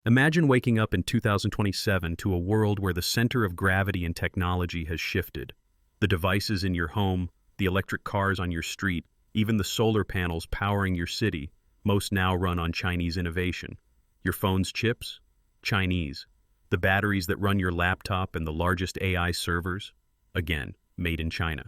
Imagine waking up in 2027 to a world where the center of gravity in technology has shifted. The devices in your home, the electric cars on your street, even the solar panels powering your city, most now run on Chinese innovation. Your phone's chips? Chinese. The batteries that run your laptop and the largest AI servers? Again, made in China.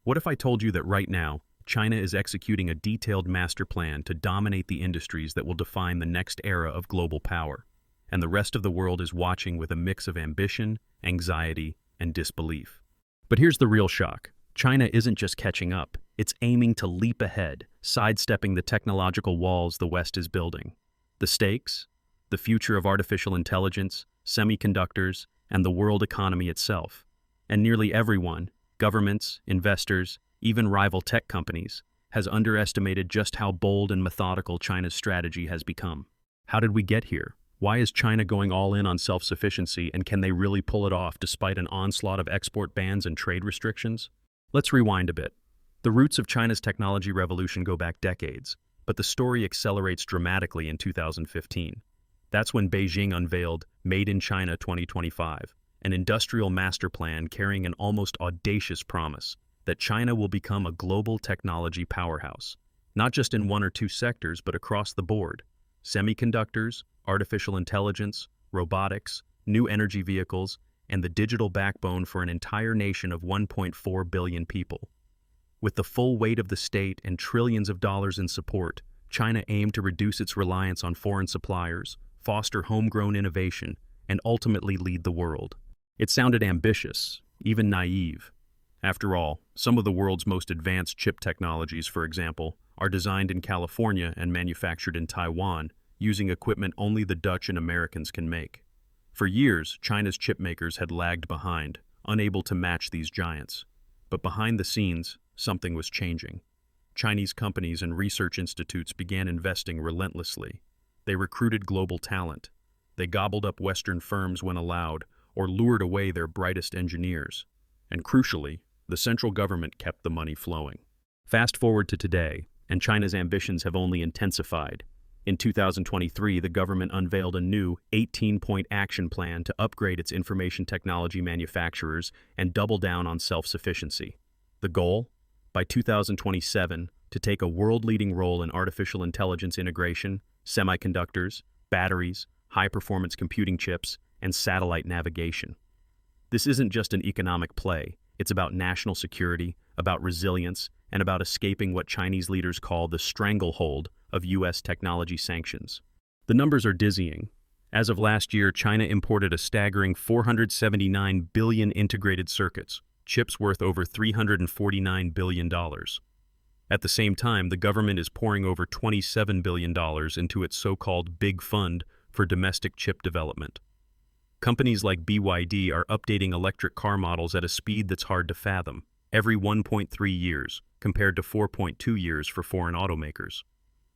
What if I told you that right now, China is executing a detailed master plan to dominate the industries that will define the next era of global power, and the rest of the world is watching with a mix of ambition, anxiety, and disbelief? But here's the real shock. China isn't just catching up, it's aiming to leap ahead, sidestepping the technological walls the West is building. The stakes? The future of artificial intelligence, semiconductors, and the world economy itself. And nearly everyone, governments, investors, even rival tech companies, has underestimated just how bold and methodical China's strategy has become. How did we get here? Why is China going all in on self-sufficiency, and can they really pull it off despite an onslaught of export bans and trade restrictions? Let's rewind a bit. The roots of China's technology revolution go back decades, but the story accelerates dramatically in 2015. That's when Beijing unveiled Made in China 2025, an industrial master plan carrying an almost audacious promise that China will become a global technology powerhouse, not just in one or two sectors, but across the board. Semiconductors, artificial intelligence, robotics, new energy vehicles, and the digital backbone for an entire nation of 1.4 billion people. With the full weight of the state and trillions of dollars in support, China aimed to reduce its reliance on foreign suppliers, foster homegrown innovation, and ultimately lead the world. It sounded ambitious, even naive. After all, some of the world's most advanced chip technologies, for example, are designed in California and manufactured in Taiwan, using equipment only the Dutch and Americans can make. For years, China's chip makers had lagged behind, unable to match these giants. But behind the scenes, something was changing. Chinese companies and research institutes began investing relentlessly. They recruited global talent. They gobbled up Western firms when allowed, or lured away their brightest engineers. And crucially, the central government kept the money flowing. Fast forward to today, and China's ambitions have only intensified. In 2023, the government unveiled a new 18-point action plan to upgrade its information technology manufacturers and double down on self-sufficiency. The goal? By 2027, to take a world-leading role in artificial intelligence integration, semiconductors, batteries, high-performance computing chips, and satellite navigation. This isn't just an economic play. It's about national security, about resilience, and about escaping what Chinese leaders call the stranglehold of U.S. technology sanctions. The numbers are dizzying. As of last year, China imported a staggering 479 billion integrated circuits, chips worth over $349 billion. At the same time, the government is pouring over $27 billion into its so-called Big Fund for domestic chip development. Companies like BYD are updating electric car models at a speed that's hard to fathom, every 1.3 years, compared to 4.2 years for foreign automakers.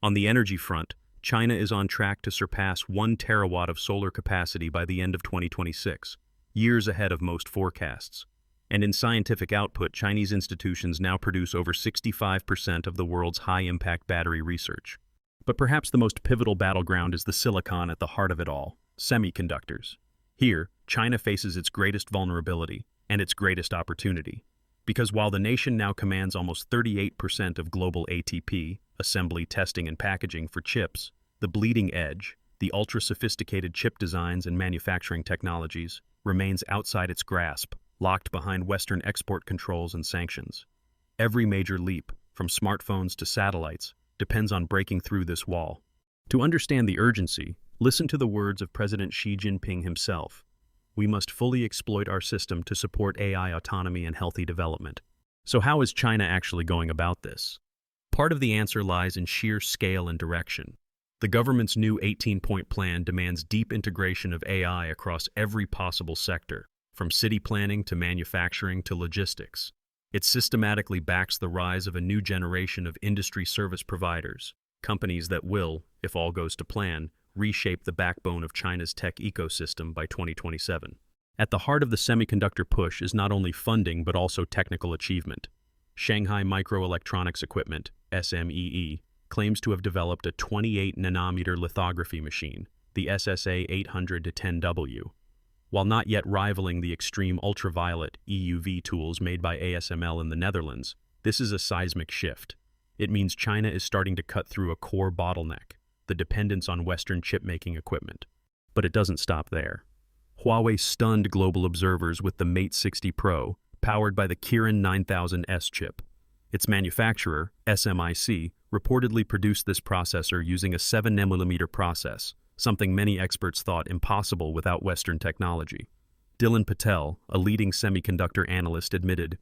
On the energy front, China is on track to surpass 1 terawatt of solar capacity by the end of 2026, years ahead of most forecasts. And in scientific output, Chinese institutions now produce over 65% of the world's high-impact battery research. But perhaps the most pivotal battleground is the silicon at the heart of it all, semiconductors. Here, China faces its greatest vulnerability and its greatest opportunity. Because while the nation now commands almost 38% of global ATP, assembly, testing, and packaging for chips, the bleeding edge, the ultra-sophisticated chip designs and manufacturing technologies, remains outside its grasp, locked behind Western export controls and sanctions. Every major leap, from smartphones to satellites, depends on breaking through this wall. To understand the urgency, listen to the words of President Xi Jinping himself. We must fully exploit our system to support AI autonomy and healthy development. So how is China actually going about this? Part of the answer lies in sheer scale and direction. The government's new 18-point plan demands deep integration of AI across every possible sector, from city planning to manufacturing to logistics. It systematically backs the rise of a new generation of industry service providers, companies that will, if all goes to plan, reshape the backbone of China's tech ecosystem by 2027. At the heart of the semiconductor push is not only funding but also technical achievement. Shanghai Microelectronics Equipment, SMEE, claims to have developed a 28-nanometer lithography machine, the SSA 800-10W. While not yet rivaling the extreme ultraviolet EUV tools made by ASML in the Netherlands, this is a seismic shift. It means China is starting to cut through a core bottleneck, the dependence on Western chip-making equipment. But it doesn't stop there. Huawei stunned global observers with the Mate 60 Pro, powered by the Kirin 9000S chip. Its manufacturer, SMIC, reportedly produced this processor using a 7nm process, something many experts thought impossible without Western technology. Dylan Patel, a leading semiconductor analyst, admitted,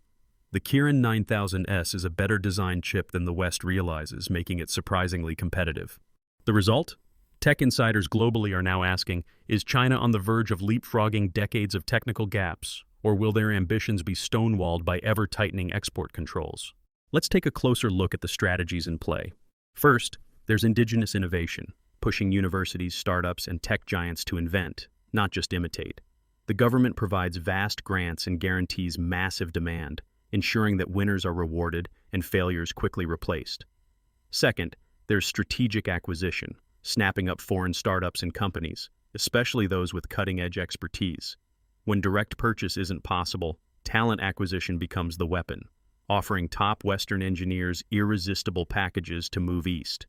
"The Kirin 9000S is a better designed chip than the West realizes, making it surprisingly competitive." The result? Tech insiders globally are now asking, is China on the verge of leapfrogging decades of technical gaps, or will their ambitions be stonewalled by ever-tightening export controls? Let's take a closer look at the strategies in play. First, there's indigenous innovation, pushing universities, startups, and tech giants to invent, not just imitate. The government provides vast grants and guarantees massive demand, ensuring that winners are rewarded and failures quickly replaced. Second, there's strategic acquisition, snapping up foreign startups and companies, especially those with cutting-edge expertise. When direct purchase isn't possible, talent acquisition becomes the weapon, offering top Western engineers irresistible packages to move east.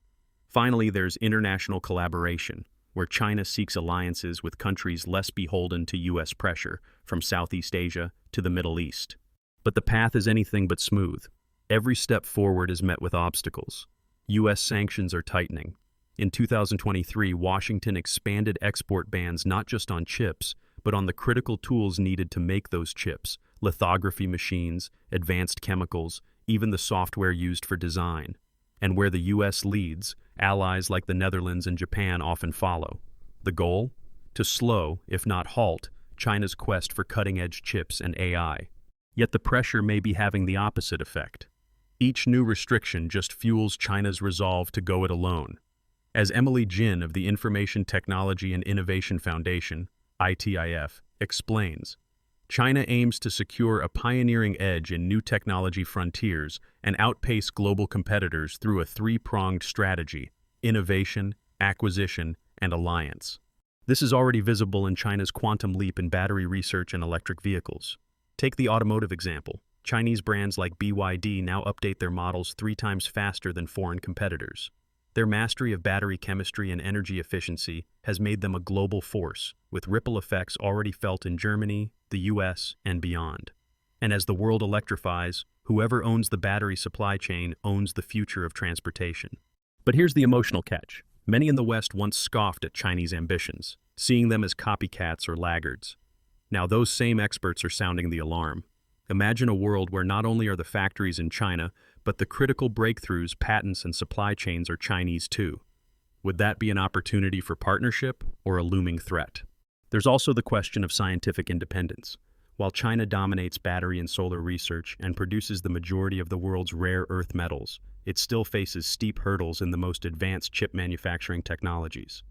Finally, there's international collaboration, where China seeks alliances with countries less beholden to U.S. pressure, from Southeast Asia to the Middle East. But the path is anything but smooth. Every step forward is met with obstacles. U.S. sanctions are tightening. In 2023, Washington expanded export bans not just on chips, but on the critical tools needed to make those chips: lithography machines, advanced chemicals, even the software used for design. And where the U.S. leads, allies like the Netherlands and Japan often follow. The goal? To slow, if not halt, China's quest for cutting-edge chips and AI. Yet the pressure may be having the opposite effect. Each new restriction just fuels China's resolve to go it alone. As Emily Jin of the Information Technology and Innovation Foundation, ITIF, explains, China aims to secure a pioneering edge in new technology frontiers and outpace global competitors through a three-pronged strategy: innovation, acquisition, and alliance. This is already visible in China's quantum leap in battery research and electric vehicles. Take the automotive example. Chinese brands like BYD now update their models 3 times faster than foreign competitors. Their mastery of battery chemistry and energy efficiency has made them a global force, with ripple effects already felt in Germany, the US, and beyond. And as the world electrifies, whoever owns the battery supply chain owns the future of transportation. But here's the emotional catch. Many in the West once scoffed at Chinese ambitions, seeing them as copycats or laggards. Now those same experts are sounding the alarm. Imagine a world where not only are the factories in China, but the critical breakthroughs, patents, and supply chains are Chinese too. Would that be an opportunity for partnership or a looming threat? There's also the question of scientific independence. While China dominates battery and solar research and produces the majority of the world's rare earth metals, it still faces steep hurdles in the most advanced chip manufacturing technologies.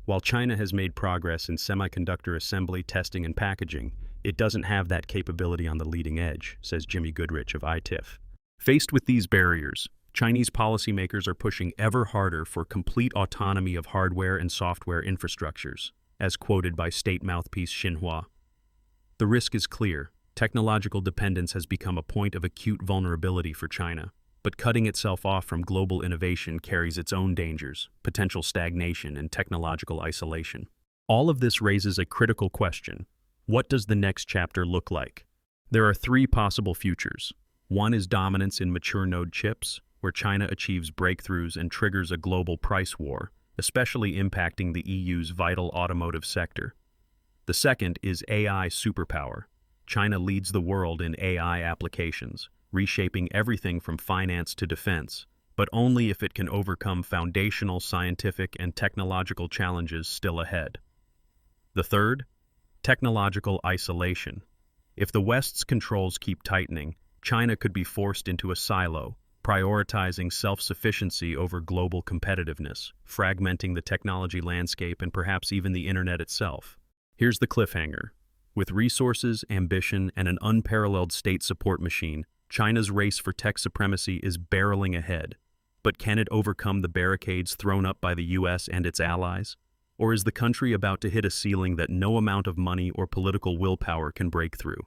While China has made progress in semiconductor assembly, testing, and packaging, it doesn't have that capability on the leading edge, says Jimmy Goodrich of ITIF. Faced with these barriers, Chinese policymakers are pushing ever harder for complete autonomy of hardware and software infrastructures, as quoted by state mouthpiece Xinhua. The risk is clear. Technological dependence has become a point of acute vulnerability for China, but cutting itself off from global innovation carries its own dangers: potential stagnation and technological isolation. All of this raises a critical question. What does the next chapter look like? There are 3 possible futures. One is dominance in mature node chips, where China achieves breakthroughs and triggers a global price war, especially impacting the EU's vital automotive sector. The second is AI superpower. China leads the world in AI applications, reshaping everything from finance to defense, but only if it can overcome foundational scientific and technological challenges still ahead. The third? Technological isolation. If the West's controls keep tightening, China could be forced into a silo, prioritizing self-sufficiency over global competitiveness, fragmenting the technology landscape and perhaps even the internet itself. Here's the cliffhanger. With resources, ambition, and an unparalleled state support machine, China's race for tech supremacy is barreling ahead. But can it overcome the barricades thrown up by the US and its allies? Or is the country about to hit a ceiling that no amount of money or political willpower can break through?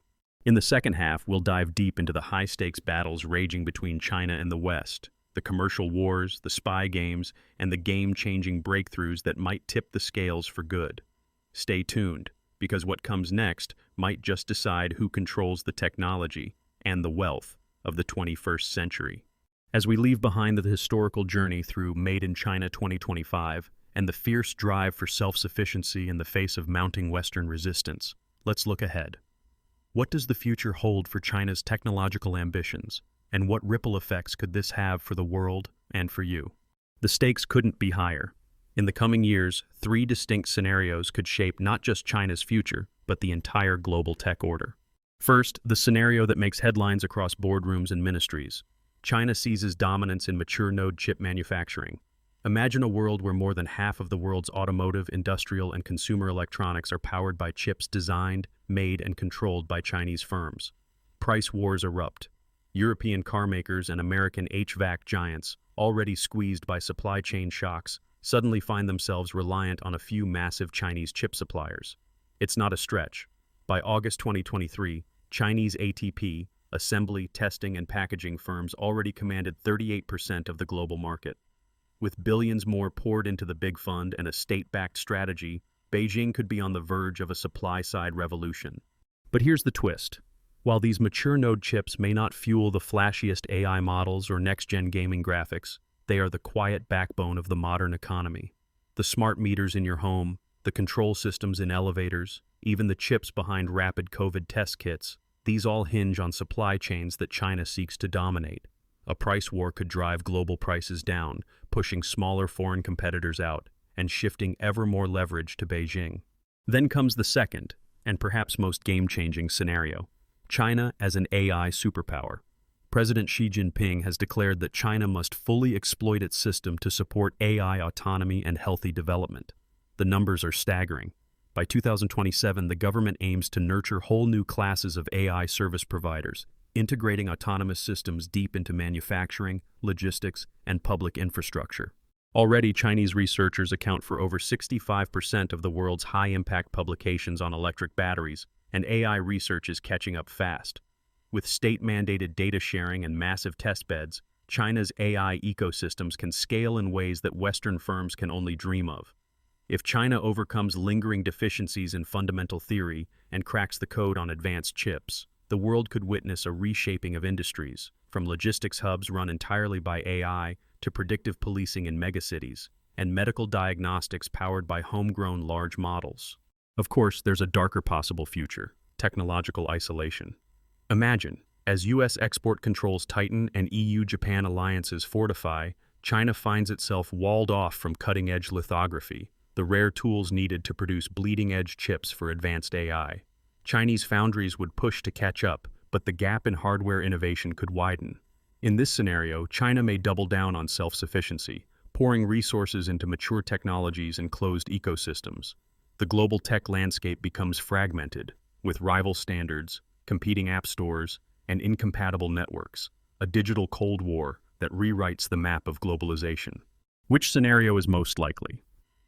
In the second half, we'll dive deep into the high-stakes battles raging between China and the West, the commercial wars, the spy games, and the game-changing breakthroughs that might tip the scales for good. Stay tuned, because what comes next might just decide who controls the technology and the wealth of the 21st century. As we leave behind the historical journey through Made in China 2025 and the fierce drive for self-sufficiency in the face of mounting Western resistance, let's look ahead. What does the future hold for China's technological ambitions, and what ripple effects could this have for the world and for you? The stakes couldn't be higher. In the coming years, 3 distinct scenarios could shape not just China's future, but the entire global tech order. First, the scenario that makes headlines across boardrooms and ministries. China seizes dominance in mature node chip manufacturing. Imagine a world where more than half of the world's automotive, industrial, and consumer electronics are powered by chips designed, made, and controlled by Chinese firms. Price wars erupt. European car makers and American HVAC giants, already squeezed by supply chain shocks, suddenly find themselves reliant on a few massive Chinese chip suppliers. It's not a stretch. By August 2023, Chinese ATP, assembly, testing, and packaging firms already commanded 38% of the global market. With billions more poured into the big fund and a state-backed strategy, Beijing could be on the verge of a supply-side revolution. But here's the twist. While these mature node chips may not fuel the flashiest AI models or next-gen gaming graphics, they are the quiet backbone of the modern economy. The smart meters in your home, the control systems in elevators, even the chips behind rapid COVID test kits, these all hinge on supply chains that China seeks to dominate. A price war could drive global prices down, pushing smaller foreign competitors out, and shifting ever more leverage to Beijing. Then comes the second, and perhaps most game-changing scenario: China as an AI superpower. President Xi Jinping has declared that China must fully exploit its system to support AI autonomy and healthy development. The numbers are staggering. By 2027, the government aims to nurture whole new classes of AI service providers, integrating autonomous systems deep into manufacturing, logistics, and public infrastructure. Already, Chinese researchers account for over 65% of the world's high-impact publications on electric batteries, and AI research is catching up fast. With state-mandated data sharing and massive testbeds, China's AI ecosystems can scale in ways that Western firms can only dream of. If China overcomes lingering deficiencies in fundamental theory and cracks the code on advanced chips, the world could witness a reshaping of industries, from logistics hubs run entirely by AI to predictive policing in megacities, and medical diagnostics powered by homegrown large models. Of course, there's a darker possible future: technological isolation. Imagine, as U.S. export controls tighten and EU-Japan alliances fortify, China finds itself walled off from cutting-edge lithography, the rare tools needed to produce bleeding-edge chips for advanced AI. Chinese foundries would push to catch up, but the gap in hardware innovation could widen. In this scenario, China may double down on self-sufficiency, pouring resources into mature technologies and closed ecosystems. The global tech landscape becomes fragmented, with rival standards, competing app stores, and incompatible networks, a digital Cold War that rewrites the map of globalization. Which scenario is most likely?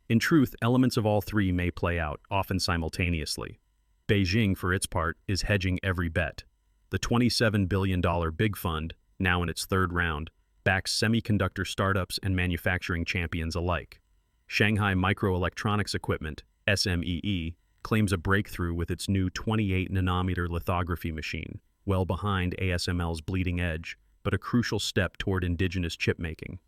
In truth, elements of all three may play out, often simultaneously. Beijing, for its part, is hedging every bet. The $27 billion Big Fund, now in its third round, backs semiconductor startups and manufacturing champions alike. Shanghai Microelectronics Equipment, SMEE, claims a breakthrough with its new 28-nanometer lithography machine, well behind ASML's bleeding edge, but a crucial step toward indigenous chip making.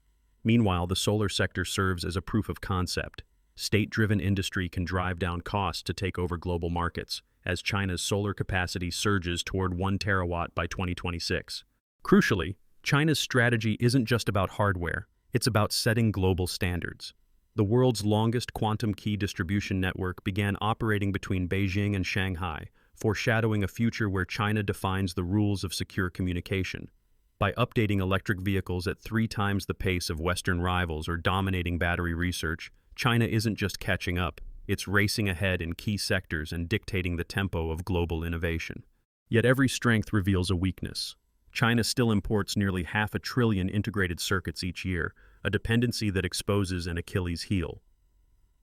Meanwhile, the solar sector serves as a proof of concept. State-driven industry can drive down costs to take over global markets, as China's solar capacity surges toward 1 terawatt by 2026. Crucially, China's strategy isn't just about hardware, it's about setting global standards. The world's longest quantum key distribution network began operating between Beijing and Shanghai, foreshadowing a future where China defines the rules of secure communication. By updating electric vehicles at 3 times the pace of Western rivals or dominating battery research, China isn't just catching up, it's racing ahead in key sectors and dictating the tempo of global innovation. Yet every strength reveals a weakness. China still imports nearly 500 billion integrated circuits each year, a dependency that exposes an Achilles heel.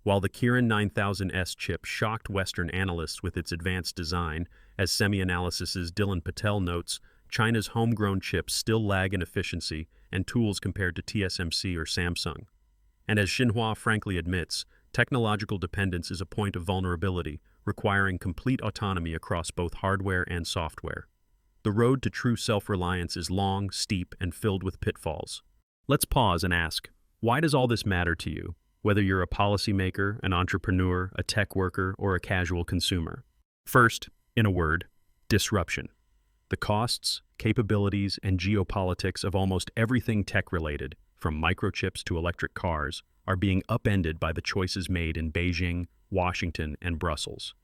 While the Kirin 9000S chip shocked Western analysts with its advanced design, as Semi-Analysis's Dylan Patel notes, China's homegrown chips still lag in efficiency and tools compared to TSMC or Samsung. And as Xinhua frankly admits, technological dependence is a point of vulnerability, requiring complete autonomy across both hardware and software. The road to true self-reliance is long, steep, and filled with pitfalls. Let's pause and ask, why does all this matter to you, whether you're a policymaker, an entrepreneur, a tech worker, or a casual consumer? First, in a word, disruption. The costs, capabilities, and geopolitics of almost everything tech-related, from microchips to electric cars, are being upended by the choices made in Beijing, Washington, and Brussels.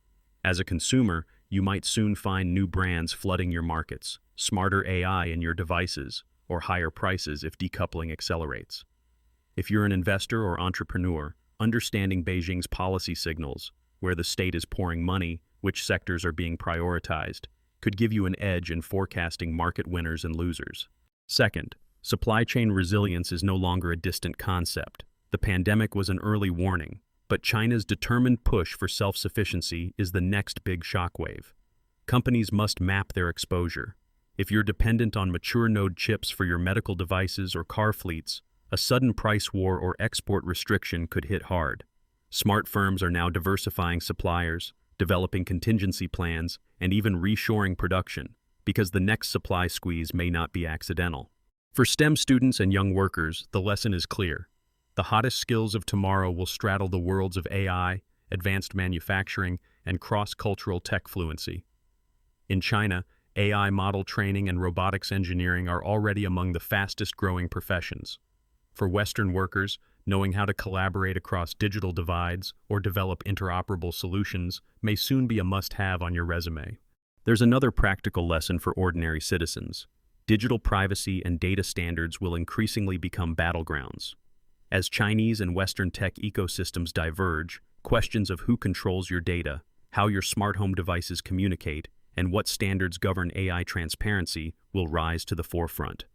As a consumer, you might soon find new brands flooding your markets, smarter AI in your devices, or higher prices if decoupling accelerates. If you're an investor or entrepreneur, understanding Beijing's policy signals, where the state is pouring money, which sectors are being prioritized, could give you an edge in forecasting market winners and losers. Second, supply chain resilience is no longer a distant concept. The pandemic was an early warning, but China's determined push for self-sufficiency is the next big shockwave. Companies must map their exposure. If you're dependent on mature node chips for your medical devices or car fleets, a sudden price war or export restriction could hit hard. Smart firms are now diversifying suppliers, developing contingency plans, and even reshoring production, because the next supply squeeze may not be accidental. For STEM students and young workers, the lesson is clear. The hottest skills of tomorrow will straddle the worlds of AI, advanced manufacturing, and cross-cultural tech fluency. In China, AI model training and robotics engineering are already among the fastest-growing professions. For Western workers, knowing how to collaborate across digital divides or develop interoperable solutions may soon be a must-have on your resume. There's another practical lesson for ordinary citizens. Digital privacy and data standards will increasingly become battlegrounds. As Chinese and Western tech ecosystems diverge, questions of who controls your data, how your smart home devices communicate, and what standards govern AI transparency will rise to the forefront.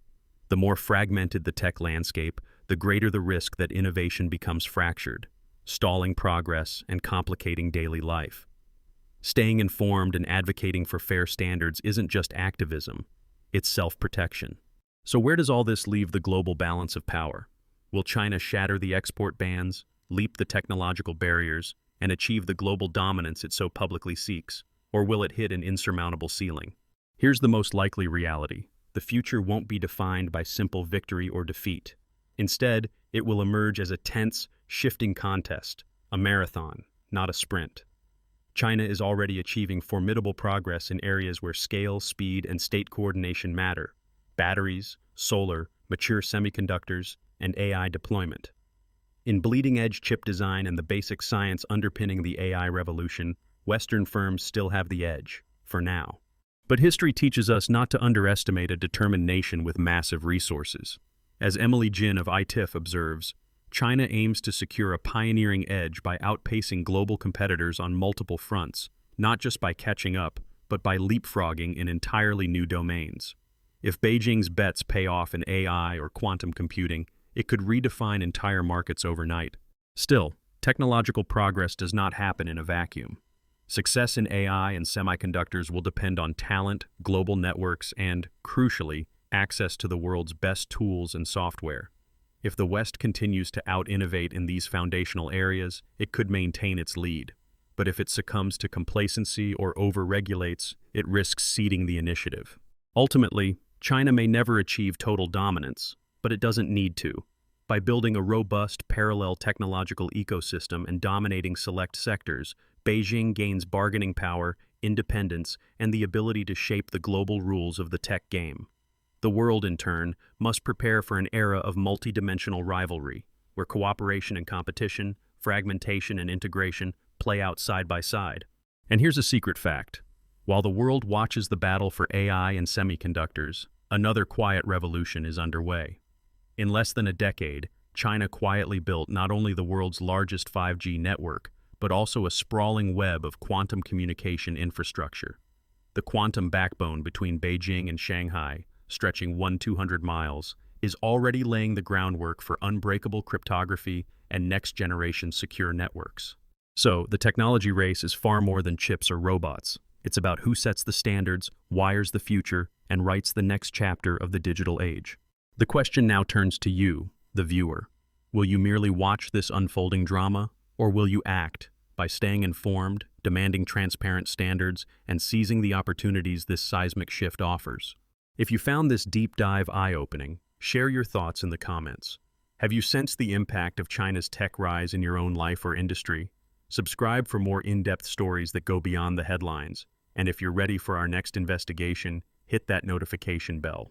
The more fragmented the tech landscape, the greater the risk that innovation becomes fractured, stalling progress and complicating daily life. Staying informed and advocating for fair standards isn't just activism, it's self-protection. So where does all this leave the global balance of power? Will China shatter the export bans, leap the technological barriers, and achieve the global dominance it so publicly seeks? Or will it hit an insurmountable ceiling? Here's the most likely reality. The future won't be defined by simple victory or defeat. Instead, it will emerge as a tense, shifting contest, a marathon, not a sprint. China is already achieving formidable progress in areas where scale, speed, and state coordination matter: batteries, solar, mature semiconductors, and AI deployment. In bleeding-edge chip design and the basic science underpinning the AI revolution, Western firms still have the edge, for now. But history teaches us not to underestimate a determined nation with massive resources. As Emily Jin of ITIF observes, China aims to secure a pioneering edge by outpacing global competitors on multiple fronts, not just by catching up, but by leapfrogging in entirely new domains. If Beijing's bets pay off in AI or quantum computing, it could redefine entire markets overnight. Still, technological progress does not happen in a vacuum. Success in AI and semiconductors will depend on talent, global networks, and, crucially, access to the world's best tools and software. If the West continues to out-innovate in these foundational areas, it could maintain its lead. But if it succumbs to complacency or over-regulates, it risks ceding the initiative. Ultimately, China may never achieve total dominance, but it doesn't need to. By building a robust, parallel technological ecosystem and dominating select sectors, Beijing gains bargaining power, independence, and the ability to shape the global rules of the tech game. The world, in turn, must prepare for an era of multidimensional rivalry, where cooperation and competition, fragmentation and integration play out side by side. And here's a secret fact. While the world watches the battle for AI and semiconductors, another quiet revolution is underway. In less than a decade, China quietly built not only the world's largest 5G network, but also a sprawling web of quantum communication infrastructure. The quantum backbone between Beijing and Shanghai, stretching 200 miles, is already laying the groundwork for unbreakable cryptography, and next-generation secure networks. So, the technology race is far more than chips or robots. It's about who sets the standards, wires the future, and writes the next chapter of the digital age. The question now turns to you, the viewer. Will you merely watch this unfolding drama, or will you act by staying informed, demanding transparent standards, and seizing the opportunities this seismic shift offers? If you found this deep dive eye-opening, share your thoughts in the comments. Have you sensed the impact of China's tech rise in your own life or industry? Subscribe for more in-depth stories that go beyond the headlines. And if you're ready for our next investigation, hit that notification bell.